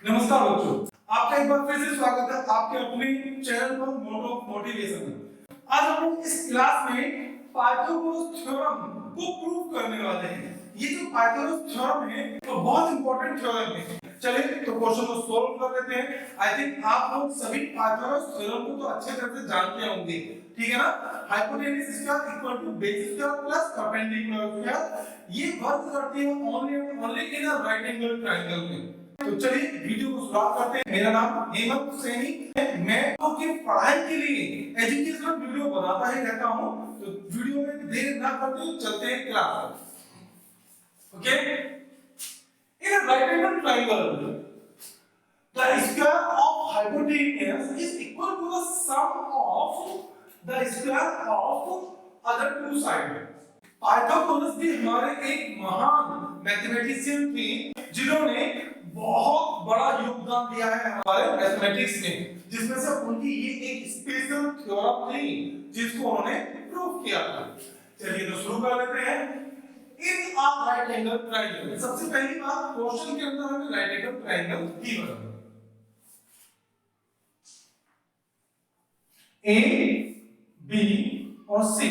नमस्कार बच्चों, आपका एक बार फिर से स्वागत है आपके अपने चैनल पर मोड ऑफ मोटिवेशन में। आज हम लोग इस क्लास में पाइथागोरस थ्योरम को प्रूव करने वाले हैं। ये जो पाइथागोरस थ्योरम है तो बहुत इंपॉर्टेंट थ्योरम है। चलिए तो क्वेश्चन को सॉल्व कर लेते हैं। आई थिंक आप लोग सभी पाइथागोरस थ्योरम को तो अच्छे तरह से जानते होंगे, ठीक है ना। Hypotenuse square equal to base square plus perpendicular square, ये वर्क करती है only in a right angle triangle में। तो चलिए वीडियो को शुरुआत करते हैं। मेरा नाम हेमंत सैनी है। मैं आपकी पढ़ाई के लिए एजुकेशनल वीडियो बनाता ही रहता हूं, तो वीडियो में देर ना करते हुए चलते हैं class. Okay, in a right angle triangle the square of hypotenuse is equal to the sum of the square of other two sides. Pythagoras भी हमारे एक महान मैथमेटिशियन थे जिन्होंने बहुत बड़ा योगदान दिया है हमारे मैथमेटिक्स में, जिसमें से उनकी ये एक स्पेशल थ्योरम थी जिसको उन्होंने प्रूव किया था। चलिए तो शुरू कर लेते हैं। इन आ राइट एंगल ट्रायंगल, सबसे पहली बात क्वेश्चन के अंदर हमें राइट एंगल ट्रायंगल गिवन है ए बी और सी,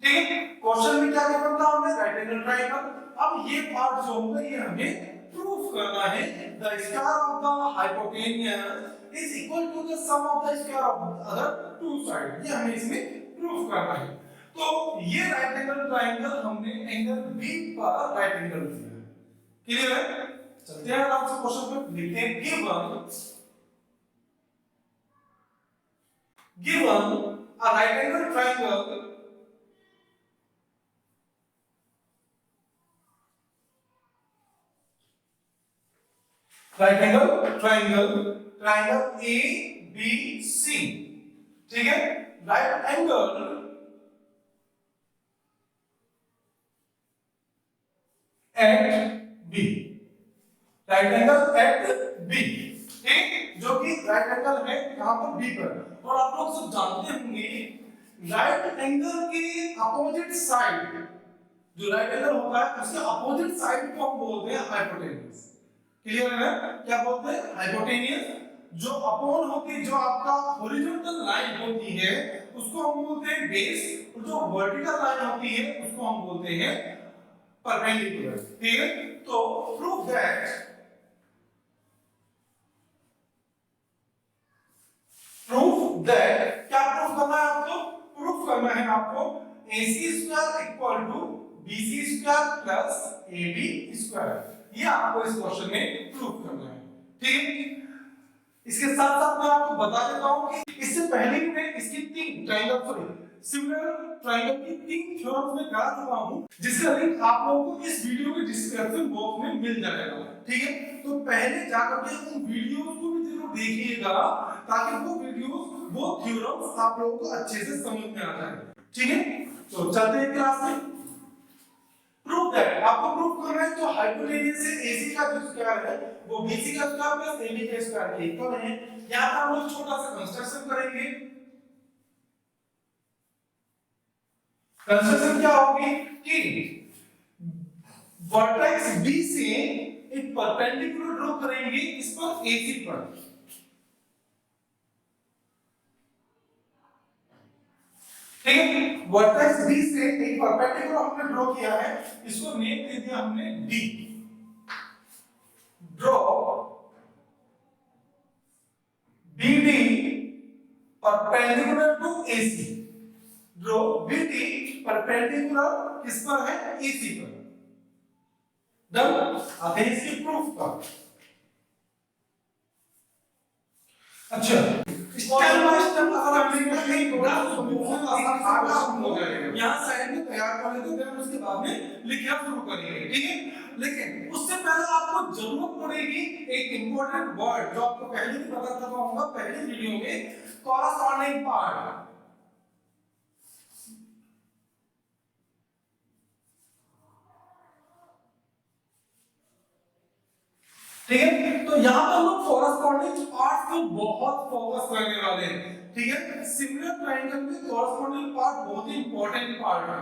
ठीक है। क्वेश्चन में क्या गिवन था हमें? Right angle triangle. अब ये पार्ट जो होगा ये हमें प्रूफ करना है। The square of the hypotenuse is equal to the sum of the square of other two side, ये हमें इसमें प्रूफ करना है। तो ये राइट एंगल ट्रायंगल हमने एंगल बी पर राइट एंगल दिया है। क्लियर है? चलते हैं आराम से क्वेश्चन पे। लिखते हैं given a right angle triangle triangle A B C, ठीक है। Right angle at B, right angle at B, ठीक, जो कि राइट एंगल है यहां पर B पर। और आप लोग सब जानते होंगे राइट एंगल के अपोजिट साइड, जो राइट एंगल होता है उसके अपोजिट साइड को हम बोलते हैं हाइपोटेन्यूज। क्लियर है ना? क्या बोलते हैं? हाइपोटेन्यूज। जो अपोन होती है, जो आपका हॉरिजॉन्टल लाइन होती है उसको हम बोलते हैं बेस, और जो वर्टिकल लाइन होती है उसको हम बोलते हैं परपेंडिकुलर, ठीक है। तो प्रूव दैट क्या प्रूफ करना है आपको? प्रूफ करना है आपको AC square equal to BC square plus AB square. ये आपको इस क्वेश्चन में प्रूफ करना है, ठीक है। इसके साथ साथ मैं आपको बता देता हूं कि इससे पहले भी मैं इसकी तीन सिमिलर ट्रायंगल की तीन थ्योरम्स में करा चुका हूं, जिसका लिंक आप लोगों को इस वीडियो के डिस्क्रिप्शन बॉक्स में मिल जाएगा, ठीक है। तो पहले जाकर के उन वीडियोस को भी जरूर देखिएगा ताकि वो थ्योरम्स आप लोगों को अच्छे से समझ में आ जाए, ठीक है। तो चलते हैं क्लास में। प्रूव दैट, आपको प्रूव करना है तो हाइपोटेन्यूज से AC का जो स्क्वायर है वो BC का स्क्वायर प्लस AB का स्क्वायर के इक्वल है। यहां पर हम लोग छोटा सा कंस्ट्रक्शन करेंगे। कंस्ट्रक्शन क्या होगी कि वर्टेक्स B से एक परपेंडिकुलर ड्रॉ करेंगे इस पर AC पर, ठीक है। वर्टेक्स B से एक परपेंडिकुलर हमने ड्रॉ किया है, इसको नेम दे दिया हमने D। Draw BD perpendicular to AC, draw BD perpendicular किस पर है? AC पर। डन। अब है इसकी प्रूफ का। अच्छा, स्टेप बाय स्टेप अगर हम लेंगे एक बड़ा बहुत आसान हो जाएगा। यहां साइड में तैयार कर लेते हैं, उसके बाद में लिखना शुरू करेंगे, ठीक है। लेकिन उससे पहले आपको जरूरत पड़ेगी एक इंपॉर्टेंट वर्ड जो आपको पहले भी पता था होगा पहले वीडियो में, कॉरस्पॉन्डिंग पार्ट, ठीक है। तो यहां पर हम लोग कॉरस्पॉन्डिंग पार्ट को बहुत फोकस करने वाले हैं, ठीक है। सिमिलर ट्रायंगल में कॉरस्पॉन्डिंग पार्ट बहुत ही इंपॉर्टेंट पार्ट है।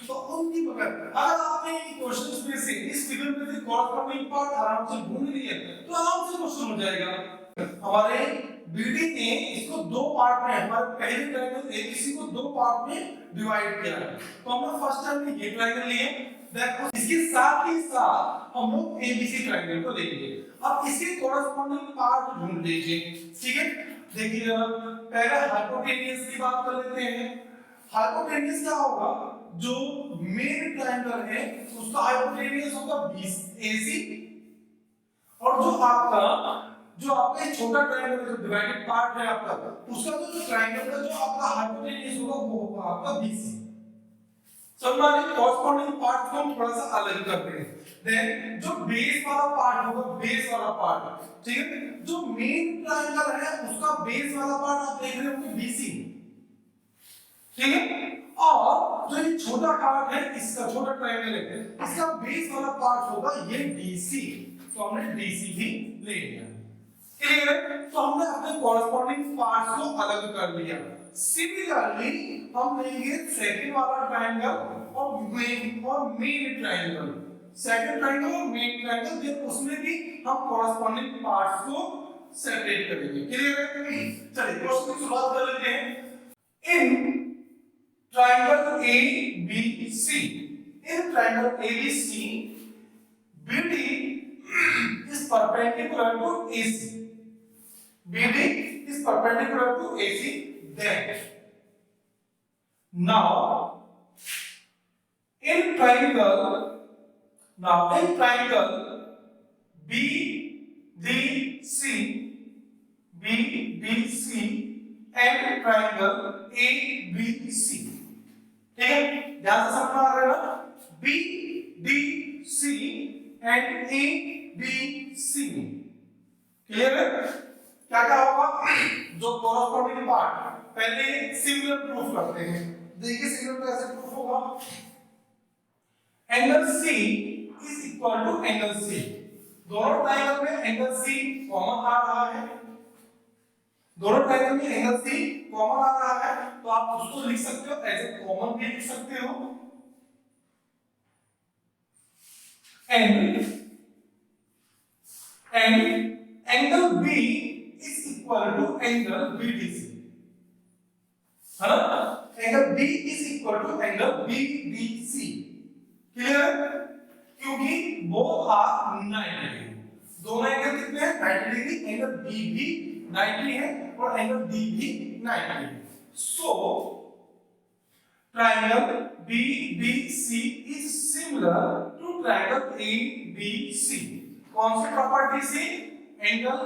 तो उनकी अगर आपने क्वेश्चंस में से इस फिगर में से कॉरस्पॉन्डिंग पार्ट आराम से ढूंढ लिए तो आराम से क्वेश्चन हो बन जाएगा। हमारे बीडी ने इसको दो पार्ट में, हमारे पहले ट्रायंगल एबीसी को दो पार्ट में डिवाइड किया है। तो हमने फर्स्ट टाइम में ये ट्रायंगल लिए, देन इसके साथ ही साथ हम लोग एबीसी ट्रायंगल को लेंगे। अब इसके कॉरेस्पॉन्डिंग पार्ट ढूंढ लीजिए, ठीक है। देखिए जरा पहले हाइपोटेनियस की बात कर लेते हैं। हाइपोटेनियस क्या होगा, जो मेन ट्रायंगल है उसका हाइपोटेनियस होगा AC, और जो आपका छोटा ट्रायंगल जो डिवाइडेड पार्ट है आपका, उसका जो ट्रायंगल का जो आपका हाइपोटेनियस होगा वो होगा आपका BC। सो हमारे कॉरेस्पॉन्डिंग पार्ट को हम थोड़ा सा अलग करते हैं। देन जो बेस वाला पार्ट होगा, बेस वाला पार्ट, ठीक है, जो मेन ट्रायंगल है उसका बेस वाला पार्ट आप देख रहे होंगे BC, ठीक है। और जो ये छोटा पार्ट है, इसका छोटा ट्रायंगल है, इसका बेस वाला पार्ट होगा ये DC। तो हमने DC भी ले लिया, क्लियर है। तो हमने अपने कॉरेस्पॉन्डिंग पार्ट्स को अलग कर लिया। सिमिलरली हम लेंगे सेकंड वाला ट्रायंगल और मेन ट्रायंगल, सेकंड ट्रायंगल और मेन ट्रायंगल, फिर उसमें भी हम कॉरेस्पॉन्डिंग पार्ट्स को सेपरेट करेंगे, क्लियर है। चलिए क्वेश्चन की शुरुआत कर लेते हैं। इन triangle ABC, in triangle ABC, BD is perpendicular to AC. BD is perpendicular to AC. Then, now in triangle BDC and triangle ABC, ठीक है, ध्यान से समझ आ रहा है ना। BDC एंड ABC, क्लियर है। क्या क्या होगा, जो कॉरेस्पॉन्डिंग पार्ट, पहले सिमिलर प्रूफ करते हैं। देखिए सिमिलर कैसे प्रूफ होगा। Angle C is equal to angle C, दोनों ट्रायंगल में एंगल C कॉमन आ रहा है, दोनों ट्रायंगल में एंगल C कॉमन आ रहा है, तो आप उसको लिख सकते हो एज ए कॉमन भी लिख सकते हो। And angle B is equal to angle BDC, है ना। Angle B is equal to angle BDC, clear, क्योंकि बोथ आर 90 डिग्री, दोनों एंगल कितने हैं 90 डिग्री, एंगल B भी 90 है और एंगल D भी 90 है। So triangle BDC is similar to triangle ABC। कौन सी प्रॉपर्टी से, एंगल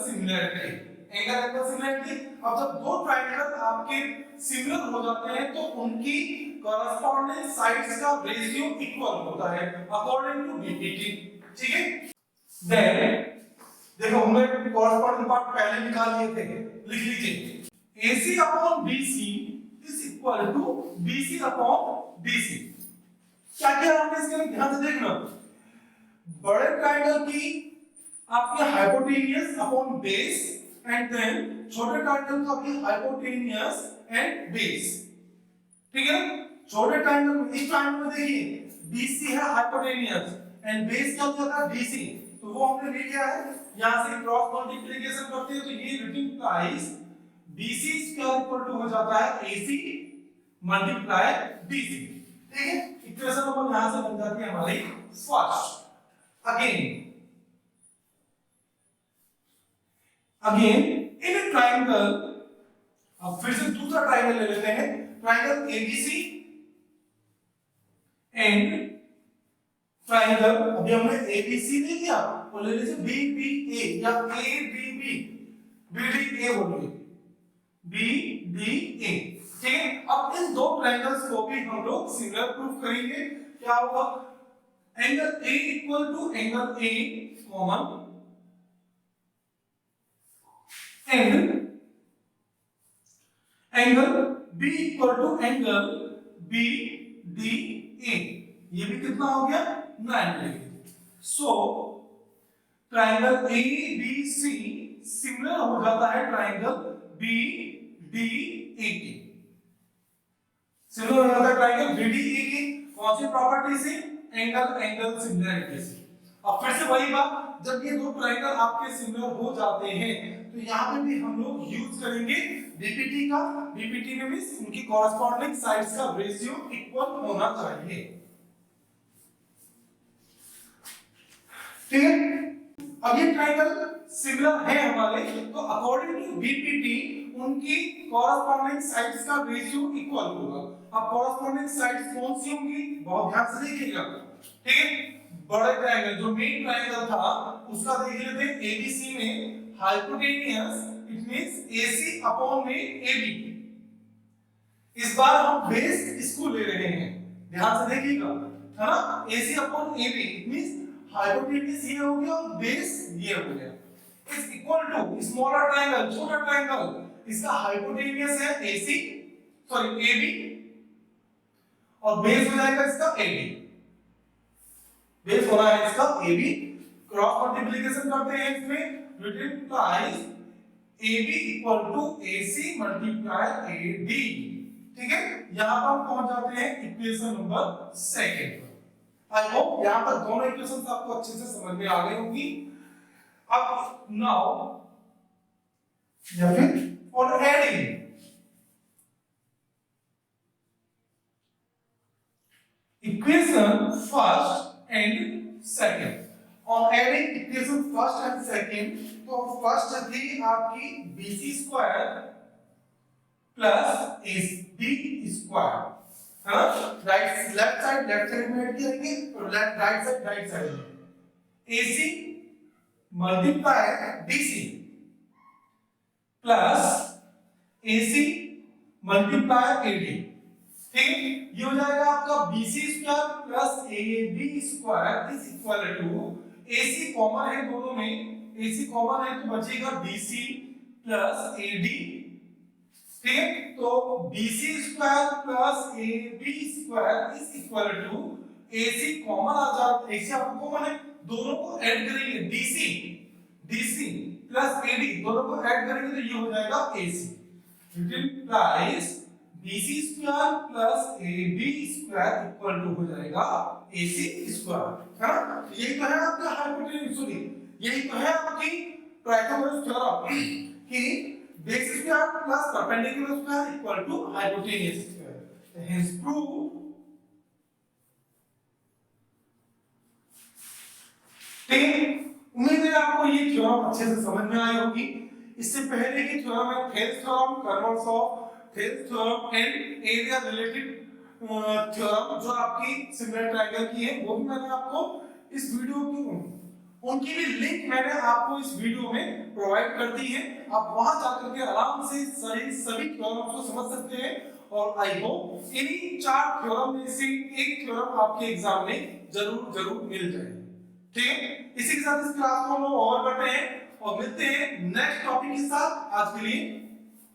सिमिलरिटी, एंगल सिमिलरिटी। अब जब दो ट्रायंगल आपके सिमिलर हो जाते हैं तो उनकी कॉरेस्पॉन्डिंग साइड्स का रेशियो इक्वल होता है अकॉर्डिंग टू DPT, ठीक है। देन देखो हमने कॉरेस्पॉन्डिंग पार्ट पहले निकाल लिए थे, लिख लीजिए AC upon BC is equal to BC upon DC। क्या क्या हमने इसके लिए ध्यान से देखना, बड़े ट्रायंगल की आपके hypotenuse upon base and then छोटे ट्रायंगल का भी हाइपोटेनियस एंड बेस, ठीक है। छोटे ट्रायंगल में, इस ट्रायंगल में देखिए BC है हाइपोटेनियस एंड बेस क्या होता है DC, तो वो हमने ले लिया है। यहां से क्रॉस मल्टीप्लिकेशन करते हैं तो ये writing price BC square equal to हो जाता है AC मल्टीप्लाई BC, ठीक है। इक्वेशन नंबर यहां से बन जाती है हमारी first. Again in A triangle, अब फिर से दूसरा ट्रायंगल ले लेते हैं, ट्रायंगल ABC एंड ट्रायंगल, अभी हमने ABC ले लिया और ले लीजिए BBA या ABB, BDA बोलिए BDA, ठीक है। अब इन दो ट्रायंगल्स को भी हम लोग सिमिलर प्रूफ करेंगे। क्या होगा, angle A equal to angle A common and angle B equal to angle BDA, ये भी कितना हो गया 90 degree. So triangle ABC similar हो जाता है ट्रायंगल BDA की, सिमिलर हो जाता है ट्रायंगल BDA की, कौन सी प्रॉपर्टी से, एंगल सिमिलरिटी से। अब फिर से वही बात, जब ये दो ट्रायंगल आपके सिमिलर हो जाते हैं तो यहाँ पे भी हम लोग यूज करेंगे बीपीटी का। बीपीटी में मींस उनकी कॉरस्पॉन्डिंग साइड्स का रेशियो इक्वल होना चाहिए। ठीक है, अब ये ट्रायंगल सिमिलर है हमारे, तो अकॉर्डिंग टू बीपीटी उनकी कॉरस्पॉन्डिंग साइड्स का रेशियो इक्वल होगा। अब कॉरस्पॉन्डिंग साइड्स कौन सी होंगी, बहुत ध्यान से देखिएगा। ठीक है, बड़े ट्रायंगल जो मेन ट्रायंगल था उसका देख लेते हैं। एबीसी में hypotenuse it means AC upon में एबी। इस बार हम बेस इसको ले रहे हैं, ध्यान से देखिएगा, है ना। AC upon AB it means hypotenuse ये हो गया और बेस ये हो गया, is equal to smaller triangle, छोटा ट्रायंगल, इसका हाइपोटेनियस है एसी सॉरी एबी और बेस हो जाएगा इसका एबी। बेस हो रहा है इसका AB, क्रॉस मल्टीप्लिकेशन करते हैं इसमें, multiplies AB equal to AC multiply AD। ठीक है, यहां पर हम पहुंच जाते हैं इक्वेशन नंबर सेकंड पर। आई होप यहां पर दोनों इक्वेशंस आपको अच्छे से समझ में आ गई होंगी। अब नाउ या फिर for adding equation first and second, on adding equation first and second, तो फर्स्ट थी आपकी BC square plus AB square, है ना। राइट लेफ्ट साइड में ऐड करेंगे और राइट साइड में AC multiply BC plus AC multiply AD। ठीक, ये हो जाएगा आपका BC square plus AB square is equal to AC common है दोनों में, AC कॉमन है तो बचेगा BC प्लस AD। ठीक है, तो BC square plus AB square is equal to AC common आ जाता, AC आपको कॉमन है, दोनों को ऐड करेंगे DC प्लस AD दोनों को ऐड करेंगे तो ये हो जाएगा AC। Multiplies BC square plus AB square equal to हो जाएगा AC स्क्वायर, है ना। यही तो है आपका हाइपोटेन्यूज, सॉरी यही तो है आपकी पाइथागोरस थ्योरम कि base square plus perpendicular square equal to hypotenuse square. Hence prove ठीक। उम्मीद है आपको ये थ्योरम अच्छे से समझ में आई होगी। इससे पहले की थ्योरम है Thales theorem, colonel's of Thales theorem and area related theorem जो आपकी सिमिलर ट्रायंगल की है, वो भी मैंने आपको इस वीडियो की उनकी भी लिंक मैंने आपको इस वीडियो में प्रोवाइड कर दी है। आप वहां जाकर के आराम से सभी थ्योरम को समझ सकते हैं और आई होप इन्हीं 4 थ्योरम में से एक थ्योरम आपके एग्जाम में जरूर मिल जाए। ठीक है, इसी के साथ इस क्लास को हम लोग ओवर करते हैं और मिलते हैं नेक्स्ट टॉपिक के साथ। आज के लिए